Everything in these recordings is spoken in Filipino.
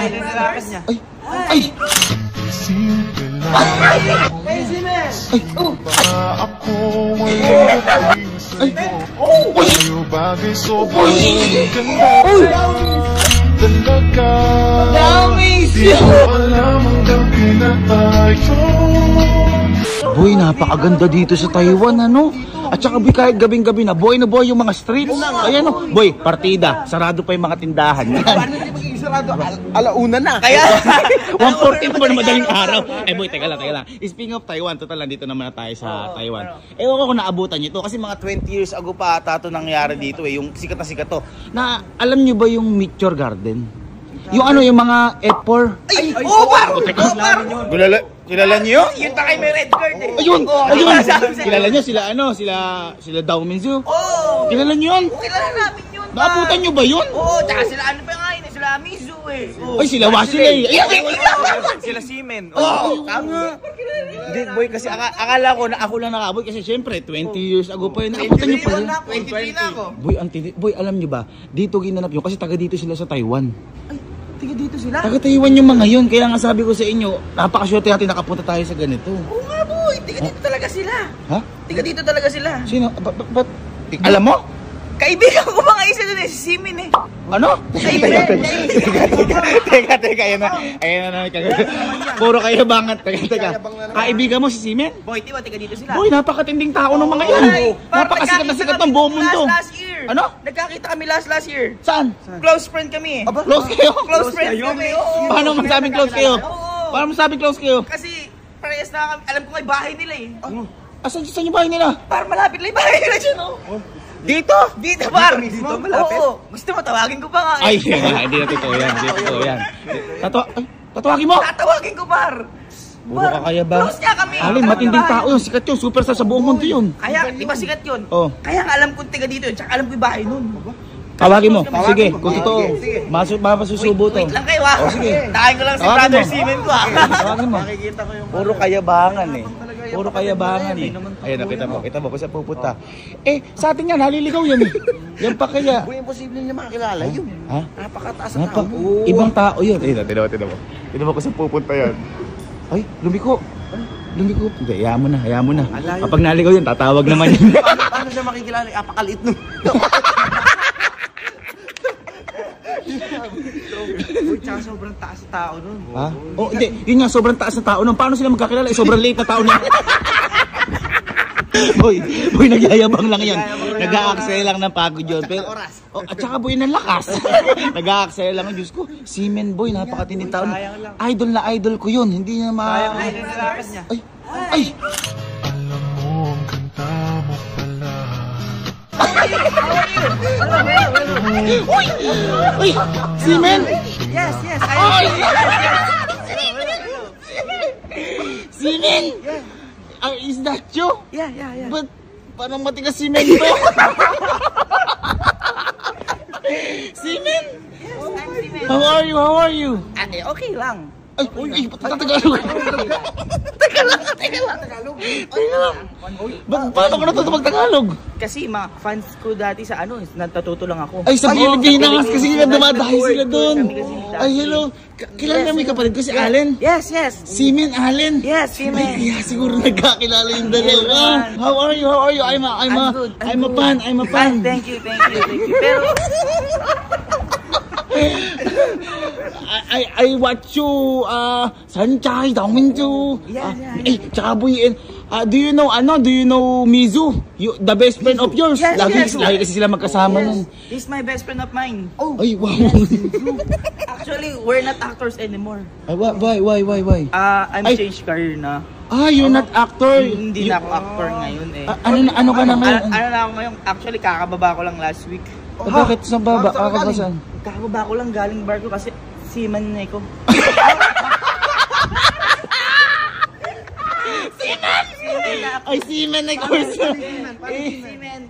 Ay, nilalakad niya. Ay! Ay! Ay, Simen! Ay! Ako ay bagay sobrang ganda talaga. Di ko alam hanggang pinatayo. Boy, napakaganda dito sa Taiwan, ano? At saka boy, kahit gabing-gabi na boy yung mga streets. Ayan o, boy, partida. Sarado pa yung mga tindahan. Paano hindi magiging sarado? Alauna na. Kaya, 1:40 pa na madaling araw. Eh boy, teka lang. Speaking of Taiwan, total nandito naman na tayo sa Taiwan. Ewan ko kung naabutan nyo to kasi mga 20 years ago pa ata ito nangyari dito eh. Yung sikat na sikat to. Na, alam nyo ba yung Meteor Garden? Yung ano, yung mga F4? Ay! Oh, par! Kilala nyo? Yun pa kayo may red card eh. Ayun! Kilala nyo sila Dao Minzu? Oo! Kilala nyo yun? Kilala namin yun. Naabutan nyo ba yun? Oo, tsaka sila ano pa nga yun, sila Mizu eh. Ay, sila Wasilay. Sila Simen. Oo, nga. Hindi, boy, kasi akala ko na ako lang nakaboy kasi syempre 20 years ago pa yun. Naabutan nyo pa yun. 23 na ako. Boy, alam nyo ba? Dito ginanap yun kasi taga dito sila sa Taiwan. Tiga dito sila? Taga Taiwan yung mga yun. Kaya nga sabi ko sa inyo, napakaswerte natin nakapunta tayo sa ganito. Oo nga boy, tiga dito talaga sila. Ha? Tiga dito talaga sila. Sino? Ba't? Alam mo? Kaibigan ko mga isa dun eh, si Simin eh. Ano? Kaibigan. Teka, ayan na. Puro kayo bangat. Teka. Kaibigan mo si Simen? Boy, di ba tiga dito sila? Boy, napakatinding tao ng mga yan. Napakasikat na sikat ng buong mundo. Last year. Ano? Nagkakita kami last year. Saan? Close friend kami eh. Close kayo? Close friends kami. Oo. Paano masabing close kayo? Oo. Paano masabing close kayo? Kasi parehas na kami, alam ko nga yung bahay nila eh. Asan yung bahay nila? Parang malapit lang yung bahay nila dyan oh. Dito? Dito bar. Dito malapit? Oo. Gusto mo tawagin ko pa nga eh. Ay, hindi na totoo yan. Tatawagin mo? Tatawagin ko bar. Puro ka kaya ba? Close nga kami. Alin, matinding tao yun. Sikat yun. Superstar sa buong mundo yun. Kaya, di ba sikat yun? Oo. Kaya nga alam kong tiga dito yun. Tsaka alam ko yung bahay nun. Tawagin mo. Sige, kung totoo. Mapasusubo to. Wait lang kayo ha. O, sige. Takin ko lang si Tawagin brother mo. Simen ko ha. Tawagin mo. Puro kayabangan eh. Puro kayabangan eh. Ayun, kita mo kung saan pupunta. Eh, sa atin yan, haliligaw yan eh. Yan pa kaya. Uy, imposible niya makakilala yun. Ha? Napakataas na tao. Ibang tao yun. Ayun, tinan mo. Tinan mo kung saan pupunta yan. Ay, lumiko. Hindi, hayaan mo na. Kapag naligaw yan, tatawag naman yun. Paano siya makikilala? Apakaliit nun. Uy, tsaka sobrang taas na tao nun. Ha? Oh, hindi. Yun nga, sobrang taas na tao nun. Paano sila magkakilala? Sobrang late na tao na. Boy, nagyayabang lang yan. Nag-a-axel lang ng pagod yun. Pero, at saka boy, ng lakas. Nag-a-axel lang. Diyos ko, Simen boy, napakatinding tao. Idol na idol ko yun. Hindi niya Ay, nilalakad niya. Ay! Alam mo ang ganda mo pala. Uy! Simen! Yes. Ay! Simen! Is that you? Yeah. But, parang matigas Simen to. Simen! How are you? Okay lang. Ay, Tagalog. Teka lang. Paano ko natuto mag-Tagalog? Kasi mga fans ko dati sa natututo lang ako. Ay, sa Gilid Ginas kasi sila dumadahay sila doon. Ay, hello. Kilala mo yung kapatid ko si Allen? Yes. Simen, Allen? Yes, Simen. Ay, kaya siguro nagkakilala yung dalawa. How are you? I'm a fan. Thank you. Pero I watch you, Sunshine, Dao Minzu. Yeah. Tsaka boy, do you know Mizu? The best friend of yours? Yes. Lagi kasi sila magkasama nun. He's my best friend of mine. Ay, wow. Actually, we're not actors anymore. Ay, why? I'm changed career na. You're not actor. Hindi na ako actor ngayon eh. Ano ka na ngayon? Ano na ako ngayon? Actually, kakababa ko lang last week. Bakit sa baba? Kakabasaan? Kakababa ko lang galing bar ko kasi Simen na ko. Ay, Simen na course. Simen.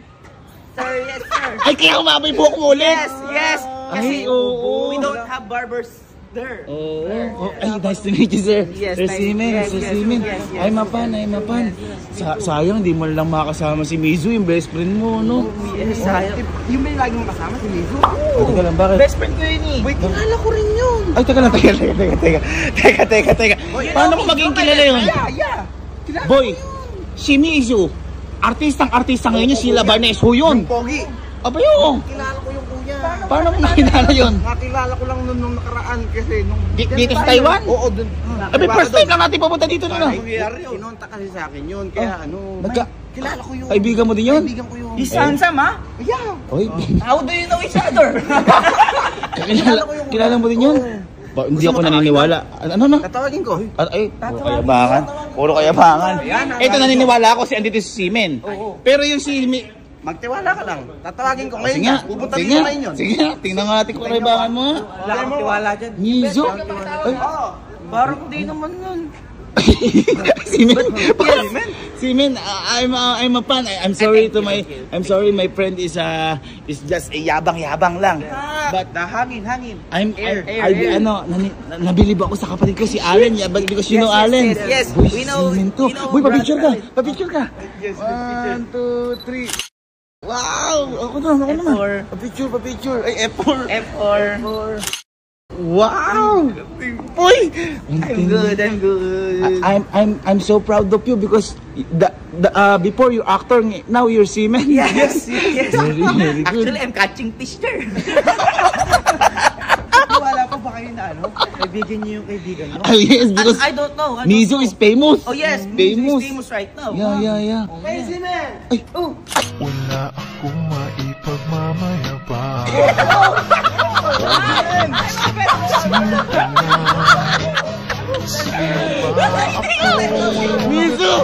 Sir, yes sir. Ay, kaya umabay buhok mo ulit. Yes. Kasi Ay, oo. we don't have barbers there. Oh, ay, nice to meet you, sir. Yes, Sir nice. Simen, Yes, Sir yes, Simen. yes, yes. Ay, mapan. Sayang, di mo lang makasama si Mizu, yung best friend mo, no? Yes, sayang. Yung may lagi mong kasama si Mizu. Ay, teka lang, bakit? Best friend ko yun eh. Wait, kilala ko rin yun. Ay, teka lang, teka. Paano ko maging kilala yun? Yeah. Kilala Boy, si Mizu, artistang-artista ngayon yun, si Labarnes, ho yun. Pogi. Aba yun. Kilala ko yung kuya. Paano mo nakilala yun? Nakilala ko lang nung nakaraan kasi nung... Dito sa Taiwan? Oo, dun. Abi, first time lang natin papunta dito na. Sinunta kasi sa akin yun, kaya kilala ko yun. Kaibigan mo din yun? Kaibigan ko yun. He's handsome, ha? Yeah. Oy, How do you know each other? kilala mo din yun? Hindi ako naniniwala. Ano? Tatawagin ko. Ay, puro kayabangan. Ito naniniwala ako si andito si Simen. Pero yung si Magtiwala ka lang. Tatawagin ko ngayon. sige nga, Pupunta sige dito nga, ngayon yun. sige nga, tingnan nga natin kung kayabangan mo. Wala akong tiwala dyan. Mizu. Ay, Parang di naman nun. Simen, I'm a fan. I'm sorry to my my friend is just a yabang lang. But Hangin. nabilib ako sa kapatid ko si Allen, because you know Allen. Yes, Boy, we know. Simen to. Boy, papicture ka. Yes, 1, 2, 3. Wow! Ako naman. Papicture. Ay, F4. Wow! Boy! I'm good. I'm so proud of you because before you're actor, now you're Simen. Yes. Very good. Actually, I'm catching fish there. Wala pa ba kayo na kaibigan niyo yung kaibigan niyo? Yes, because I don't know. Mizu is famous. Oh yes, Mizu is famous right now. Yeah. Hey, Simen! Wala akong maipagmamayabang. Mizu!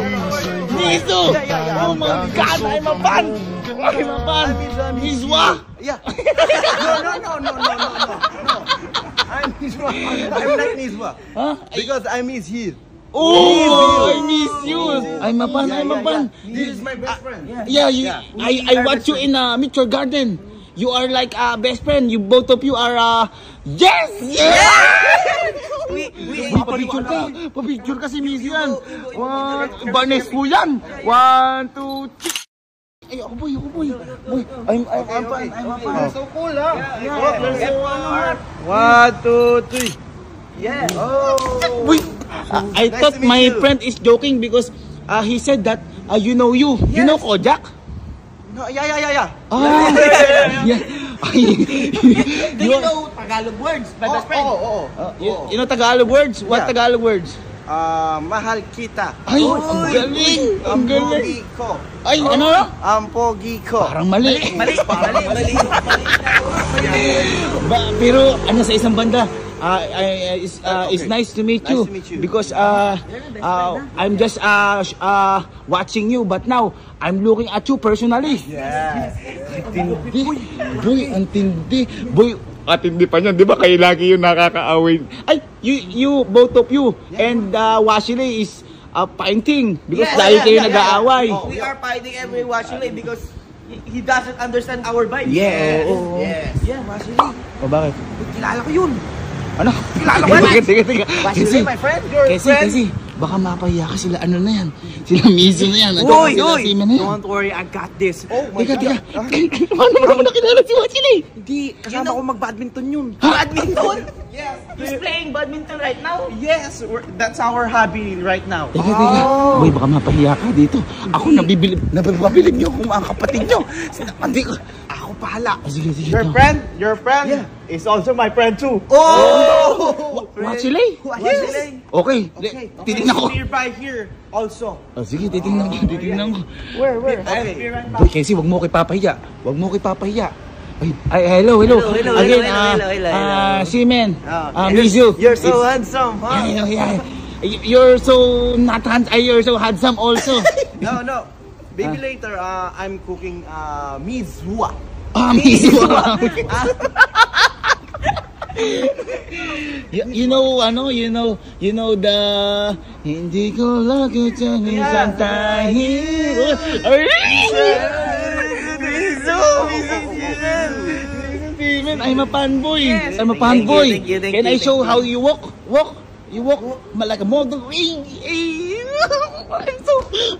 Oh my God, I'm a fan! Mizwa! Yeah. No. I'm Mizwa. I'm not Mizwa. Huh? Because I miss here. Oh, I miss you. I'm a fan. This is my best friend. Yeah, I watch you in Meet Your Garden. You are like a best friend. You both of you are yes! Papicture ka si Mizu yan. Barnes po yan. 1, 2, 3. Ay, ako boy. I'm a fan. So cool, ha? Yeah. 1, 2, 3. Yeah. Oh. Boy, I thought to meet my you. friend is joking because he said that you know you. You know Kojak? No, yeah. Ah, yeah. Do you know Tagalog words, my best friend? Oo. You know Tagalog words? What Yeah. Tagalog words? Mahal kita. Ay, ang galing! Ang galing! Pogi ko. Ay, ano? Ang pogi ko. Parang mali. Mali. Pero ano sa isang banda, it's nice to meet you. Nice to meet you. Because I'm just watching you, but now I'm looking at you personally. Yeah. Tindi. Boy, ang tindi. Boy, atindi pa niyan, di ba? Kayo lagi yung nakakaaway. Ay, you both of you, and Washile is painting because dahil kayo nag-aaway. We are fighting every Washile because he doesn't understand our vibe. Yes. Yeah, Washile. O bakit? Kilala ko yun. Ano? Kilala ko yan. Sige. Washile, my friend. Your friend. Kasi, baka mapahiya ka sila, ano na yan? Sila Mizu na yan. Uy! Simen na yan. Don't worry, I got this. Oh my Teka. God. Paano mo naman nakilala si Washile? Hindi, kasama ko mag-badminton yun. Badminton? Yes. He's playing badminton right now? Yes, that's our hobby right now. Teka. Boy, baka mapahiya ka dito. Ako nabibili niyo kung ang kapatid niyo. Hindi ko. Ako pahala. Sige. Your friend is also my friend too. Oh! Washile? Washile. Okay. Titignan ko. Nearby here also. Sige, titignan ko. Where? Okay. Boy, kasi wag mo ko ipapahiya. Ay, hello. Hello. Simen. Mizu. You're so handsome, huh? Yeah. You're so not handsome. You're so handsome also. No. Maybe later, I'm cooking Mizwa. Mizu. You know the hindi ko lagi isang tayo. semen. I'm a fanboy. Yes. I'm a Thank you, fanboy. thank you, thank Can you, I show thank how you. you walk? You walk like a model.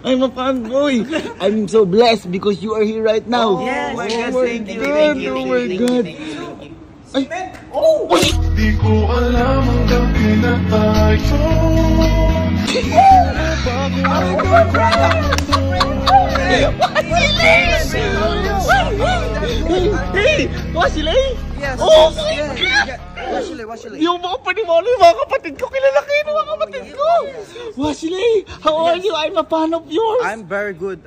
I'm a fanboy. I'm so blessed because you are here right now. Yes, my yes, God, thank you, God, thank you, oh thank my you, God. thank you, thank you. Ay. Di ko alam hanggang kailan tayo. Hey! Wasilay! Yes. Oh my yes, God! yeah. Wash it. Yung mga panimalo, yung mga kapatid ko, kilala kayo ng mga kapatid ko! Wasilay! How are you? I'm a fan of yours! I'm very good.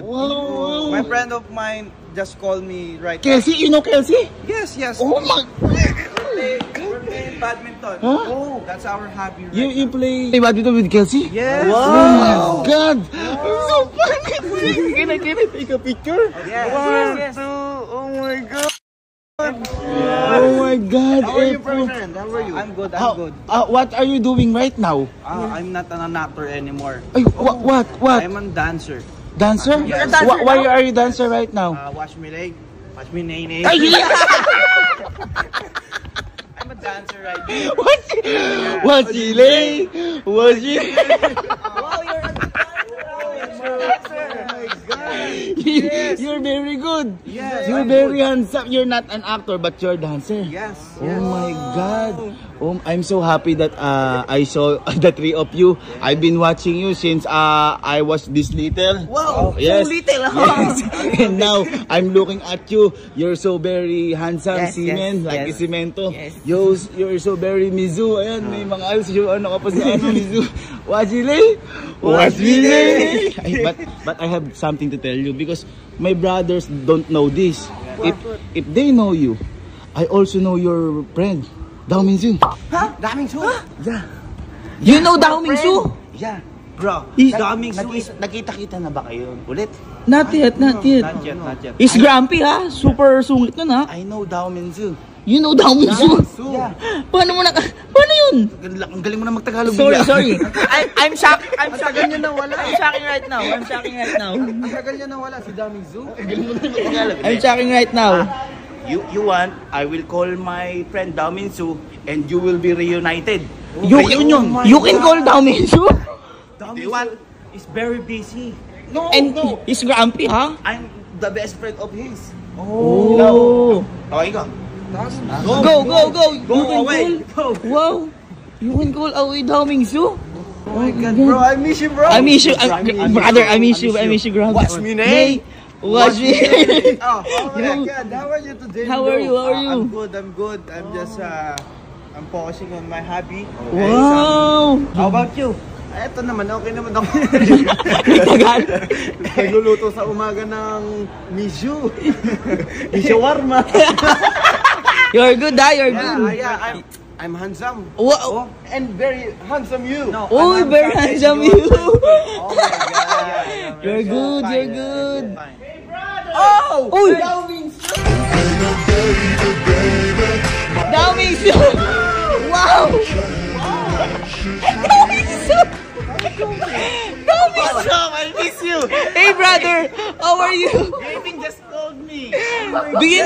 Wow! My friend of mine just called me right now. Kelsey, you know Kelsey? Yes. Oh my... We're playing badminton. Huh? Oh, that's our hobby right You now. play badminton with Kelsey? Yes. Oh my God! I'm so funny! Can I take a picture? Yes. Yes, yes. Oh my God! Oh my God! How are you, April. friend? How are you? I'm good. How- what are you doing right now? I'm not an actor anymore. Ay, what? I'm a dancer. Dancer? Yes. Why are you dancer right now? Wash me leg. Wash me nay. Ay, I'm a dancer right now. What's Chile? What's Chile? Wow, you're a You're very good. Yes, You're I'm very handsome. You're not an actor, but you're a dancer. Yes. Oh my God. I'm so happy that I saw the three of you. I've been watching you since I was this little. Wow, Yes. so little. Yes. And now I'm looking at you. You're so very handsome, Yes, semen, yes, like yes. Isimento. Yes. You're so very Mizu. Ayan, may mga ayos yung ano ka pa sa ano, Mizu. Wajile? Wajile? But I have something to tell you because my brothers don't know this. If they know you, I also know your friend, Dao Minzu. Daming su. Yeah. You know Dao Mingsu? Yeah. Bro, He- daming su is... Nakita-kita na ba kayo ulit? Not yet, not yet. Not yet. He's grumpy ha. Super sungit nun ha. I know Dao Minzu. You know Dao Mingsu? Yeah. Paano yun? Ang galing mo na magtagalog. Sorry. I'm shocked. I'm Ang shocked. tagal niya nawala. I'm shocking right now. Ang tagal niya nawala si Daming Zoo. I'm shocking right now. You want, I will call my friend Dao Minzu and you will be reunited. You can call Dao Mingsu? Do you want? Is very busy. No, And no. he's grumpy ha? I'm the best friend of his. Oh. Okay ka? Go. Go You can away. call. Wow. You can call away Dao Mingsu? Oh my God, bro. I miss you, bro. I miss you, brother. I miss you, brother. What's me name? What's me? Oh my God. How are you today? How bro? are you? How are you? I'm good. I'm just I'm focusing on my hobby. Wow. How about you? Eto naman, okay naman ako. Tagal. Nagluluto sa umaga ng miso. Miso warma. You're good, ha? You're good. Yeah, I'm handsome. Wow. And very handsome you. No, Oh, very handsome you. Oh my God. You're good. You're good. Oh! Uy! Dao Mingsu. Wow. Dao Mingsu. Dao Mingsu. I miss you. Hey, brother. How are you? Gavin just called me. Do you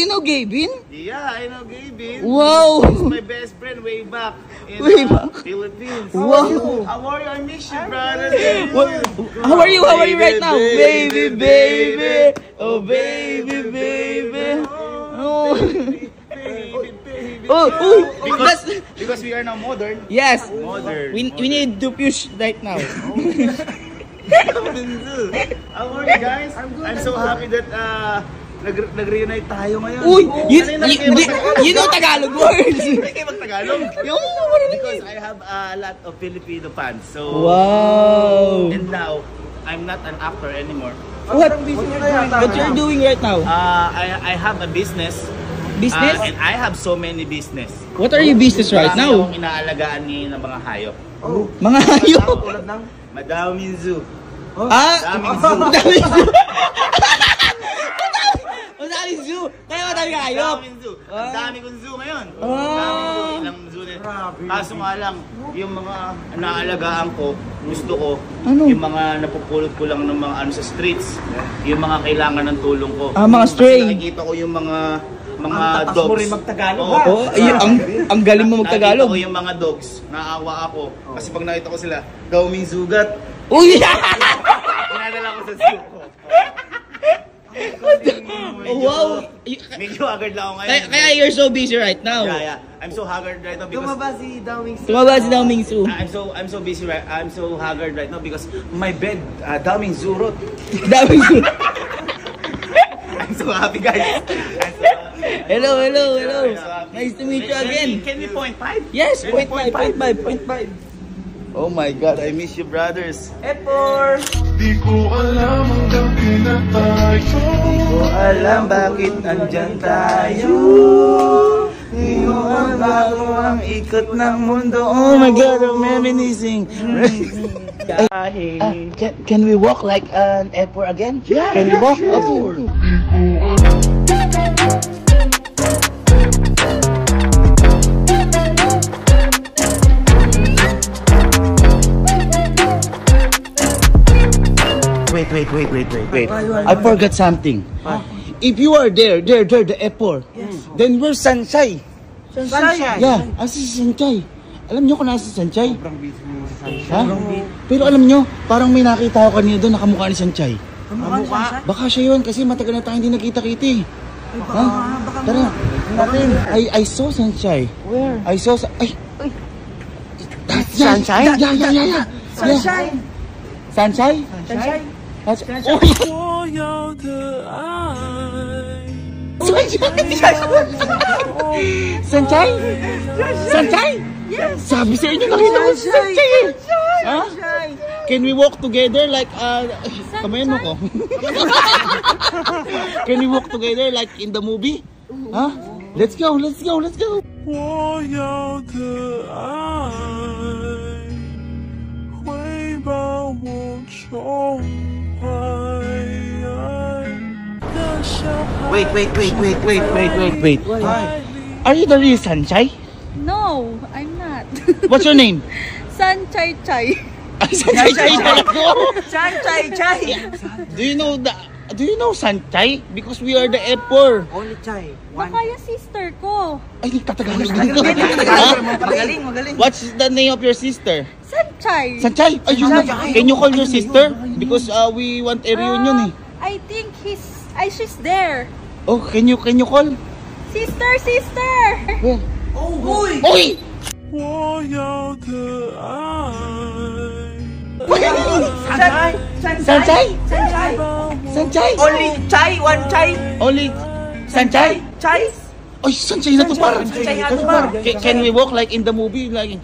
know Gavin? Yeah, I know Gavin. Wow. He's my best friend way back in Way back. Philippines. Wow. How are you? I miss you, brother. How are you? How are you right now? Baby. Oh, baby. Oh. Oh. Because we are now modern. Yes. Modern. We need to push right now. How are you guys? I'm so happy that nag-reunite tayo ngayon. Uy, Kanina kayo you know Tagalog words. Hindi kayo magtagalog. Because I have a lot of Filipino fans. So Wow. and now I'm not an actor anymore. What you're doing right now? I have a business. Business? And I have so many business. What are your business right Marami now? akong inaalagaan ng mga hayop. Mga hayop. Tulad ng... Madam Minzu. Daming zoo. Daming zoo. Madaming zoo. Kaya madaming hayop. Daming zoo. Ang dami kong zoo ngayon. Ah. Daming zoo. Ilang zoo din. Kaso nga lang, yung mga naalagaan ko, gusto ko, Ano? yung mga napupulot ko lang ng mga ano sa streets, yung mga kailangan ng tulong ko. Mga stray. Kasi nakikita ko yung mga mga takas dogs. mo rin magtagalog, Oo. ha? Oh, ay, ang galing mo Nakita magtagalog. ko yung mga dogs, naawa ako. Kasi pag nakita ko sila, daming sugat. Uy! Pinadala ko sa zoo ko. Oh, wow! Medyo agad lang ako ngayon. Kaya you're so busy right now. Yeah. I'm so haggard right now because Tumaba si Dawing. Tumaba si Dao Mingsu. I'm so busy right. I'm so haggard right now because my bed daming zurot. Dao Mingsu. I'm so happy, guys. Hello. Nice to meet you again. Can we point 5? Yes, point 5. Oh my God, I miss you, brothers. Epor! Di ko alam hanggang kailan tayo. Alam bakit andyan tayo. Di ko bago ang ikot ng mundo. Oh my God, I'm reminiscing. Can we walk like an airport again? Yeah. Can we walk? Okay. Wait. I forgot something. If you are there, the airport, then where's Sanchay? Sunshine! Yeah, asa si Sanchay? Alam nyo kung nasa si Sanchay? Sobrang busy mo sa Sunshine. Ha? Pero alam nyo, parang may nakita ako kanina doon, nakamukha ni Sanchay. Kamukha? Baka siya yun, kasi matagal na tayo hindi nakita-kita eh. Ha? Tara, natin. I saw Sanchay. Where? I saw ay! Sanchay? Yeah. Sunshine! Sanchay? Sunshine?我要的爱。 Sanchay? Sanchay? Yes! Sabi sa inyo, nakita ko si Sanchay eh! Ha? Can we walk together like, kamayan mo ko? Can we walk together like in the movie? Ha? Let's go! 我要的爱会把我宠坏。 Wait. Are you the real Sanchay? No, I'm not. What's your name? San Chai Chai. Sanchay talaga. Chai! Do you know Sanchay? Because we are the airport. Only Chai. Baka yung sister ko. Ay, tatagalog din ko. Magaling. What's the name of your sister? San Chai. Sanchay? Can you call your sister? Because we want a reunion eh. I think she's there. Oh, can you call? Sister! Where? Oh, uy! Oy! 我要的爱 Sanchay? Only Chai! One Chai! Only Sanchay? Chai! Oy, Sanchay na to par. Sanchay na to par. Can we walk like in the movie like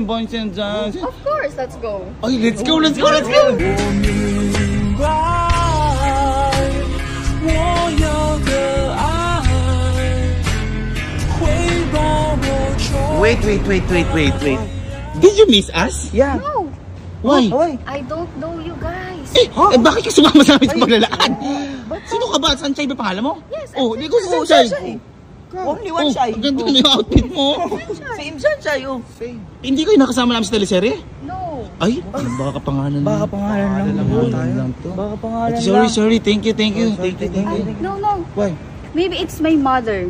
boys and Of course, let's go. Oy, let's go. 明白，我要的爱会把我宠。 Wait. Did you miss us? Yeah. No, Why? I don't know you guys. Bakit ka sumama sa amin sa paglalakad? Sino ka ba? Sanchay ba pangalan mo? Yes, Oh, di ko si Sanchay. Only one Oh, Chai. ganda na yung outfit mo. Same Sunshine, oh. Hindi kayo nakasama namin sa teleserye? No. Ay, baka pangalan Baka pangalan lang to. Baka pangalan lang. Sorry. Thank you. No. Why? Maybe it's my mother.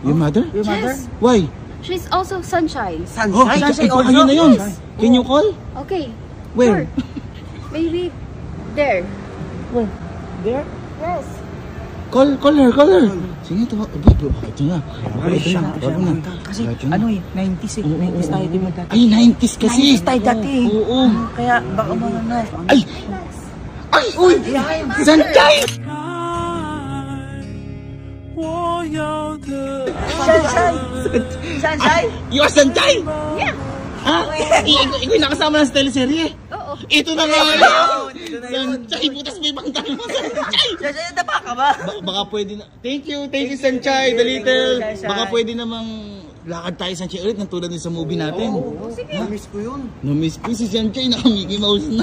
Your mother? Your mother? Yes. Why? She's also Sunshine. Oh, Sunshine ayun na yun. Can you call? Okay. Where? Sure. Maybe there. There? Yes. Call her. Sige, ito. Ito na. Bago na. Kasi Ito na. ano eh, 90s eh. 90s tayo din mo dati. Ay, 90s kasi. 90s tayo dati eh. Oo. Kaya baka mga na. Ay! Uy! Sanchay! 我要的 Sunshine! You are Sanchay? Yeah. Ha? Ikaw yung nakasama na sa teleserye. Oo. Ito na nga yun. Sanchay, butas may bangtan mo, Sanchay. Sunshine, napa ka ba? Baka pwede na. Thank you, Sanchay, the little. Baka pwede namang lakad tayo Sanchay ulit ng tulad din sa movie natin. Sige. Miss ko yun. Na-miss ko si Sanchay, naka Mickey Mouse na.